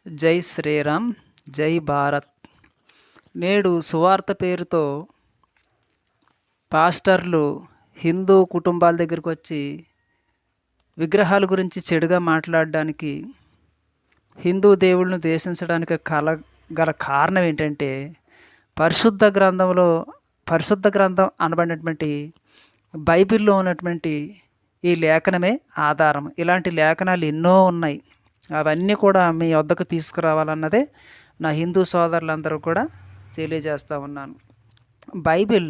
జై శ్రీరామ్, జై భారత్. నేడు సువార్త పేరుతో పాస్టర్లు హిందూ కుటుంబాల దగ్గరికి వచ్చి విగ్రహాల గురించి చెడుగా మాట్లాడడానికి, హిందూ దేవుళ్ళను ద్వేషించడానికి గల కారణం ఏంటంటే, పరిశుద్ధ గ్రంథం అనబడినటువంటి బైబిల్లో ఉన్నటువంటి ఈ లేఖనమే ఆధారం. ఇలాంటి లేఖనాలు ఎన్నో ఉన్నాయి. అవన్నీ కూడా మీ వద్దకు తీసుకురావాలన్నదే నా హిందూ సోదరులందరూ కూడా తెలియజేస్తూ ఉన్నాను. బైబిల్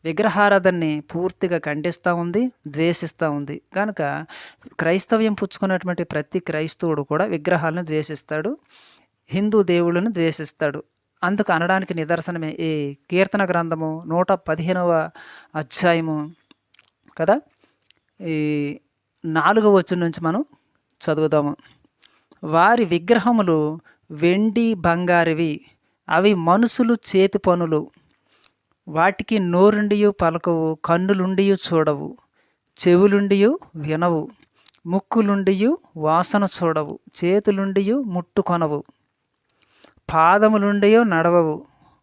విగ్రహారాధనని పూర్తిగా ఖండిస్తూ ఉంది, ద్వేషిస్తూ ఉంది. కనుక క్రైస్తవ్యం పుచ్చుకున్నటువంటి ప్రతి క్రైస్తవుడు కూడా విగ్రహాలను ద్వేషిస్తాడు, హిందూ దేవుళ్ళను ద్వేషిస్తాడు. అందుకు అనడానికి నిదర్శనమే ఈ కీర్తన గ్రంథము 115వ అధ్యాయము కదా, ఈ 4వ వచనం నుంచి మనం చదువుదాము. వారి విగ్రహములు వెండి బంగారువి, అవి మనుషులు చేతి పనులు. వాటికి నోరుండియు పలకవు, కన్నులుండియు చూడవు, చెవులుండియు వినవు, ముక్కులుండియు వాసన చూడవు, చేతులుండియు ముట్టుకొనవు, పాదములుండియు నడవవు,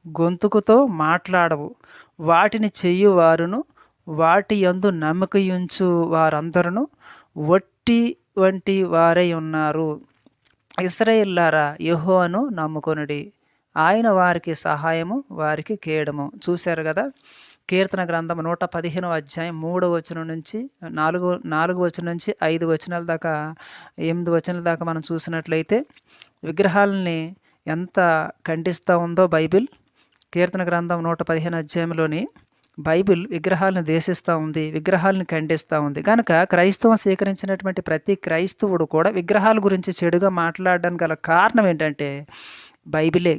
గొంతుకుతో మాట్లాడవు. వాటిని చెయ్యువారును వాటి యందు నమ్మకయుంచు వారందరూ వట్టి వంటి వారై ఉన్నారు. ఇశ్రాయేలులారా, యెహోవాను నమ్ముకొనుడి, ఆయన వారికి సహాయము, వారికి కేడము. చూశారు కదా, కీర్తన గ్రంథం 115వ అధ్యాయం 3వ వచనం నుంచి 4వ వచనం నుంచి 5 వచనాల దాకా, 8 వచనాల దాకా మనం చూసినట్లయితే విగ్రహాలని ఎంత ఖండిస్తూ ఉందో బైబిల్. కీర్తన గ్రంథం 115 అధ్యాయంలోని బైబిల్ విగ్రహాలను ద్వేషిస్తూ ఉంది, విగ్రహాలను ఖండిస్తూ ఉంది. కనుక క్రైస్తవం స్వీకరించినటువంటి ప్రతి క్రైస్తవుడు కూడా విగ్రహాల గురించి చెడుగా మాట్లాడడానికి గల కారణం ఏంటంటే బైబిలే,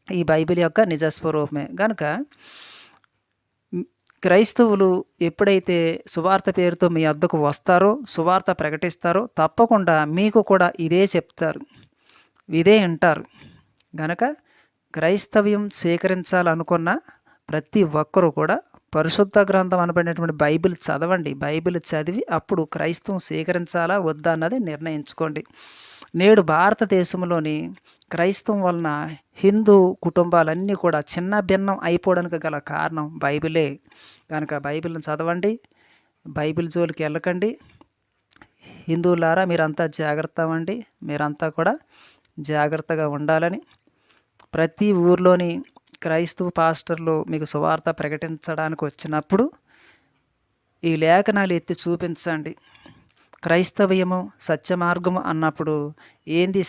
ఈ బైబిల్ యొక్క నిజస్వరూపమే. కనుక క్రైస్తవులు ఎప్పుడైతే సువార్త పేరుతో మీ వద్దకు వస్తారో, సువార్త ప్రకటిస్తారో, తప్పకుండా మీకు కూడా ఇదే చెప్తారు, ఇదే వింటారు. కనుక క్రైస్తవ్యం స్వీకరించాలనుకున్న ప్రతి ఒక్కరూ కూడా పరిశుద్ధ గ్రంథం అనబడినటువంటి బైబిల్ చదవండి. బైబిల్ చదివి అప్పుడు క్రైస్తవం స్వీకరించాలా వద్దా అన్నది నిర్ణయించుకోండి. నేడు భారతదేశంలోని క్రైస్తవం వలన హిందూ కుటుంబాలన్నీ కూడా చిన్న భిన్నం అయిపోవడానికి గల కారణం బైబిలే. కనుక బైబిల్ని చదవండి, బైబిల్ జోలికి వెళ్ళకండి. హిందువులారా, మీరంతా జాగ్రత్త అవ్వండి, మీరంతా కూడా జాగ్రత్తగా ఉండాలని ప్రతి ఊర్లోని క్రైస్తవ పాస్టర్లు మీకు సువార్త ప్రకటించడానికి వచ్చినప్పుడు ఈ లేఖనాలు ఎత్తి చూపించండి. క్రైస్తవ్యము సత్య మార్గము అన్నప్పుడు ఏంది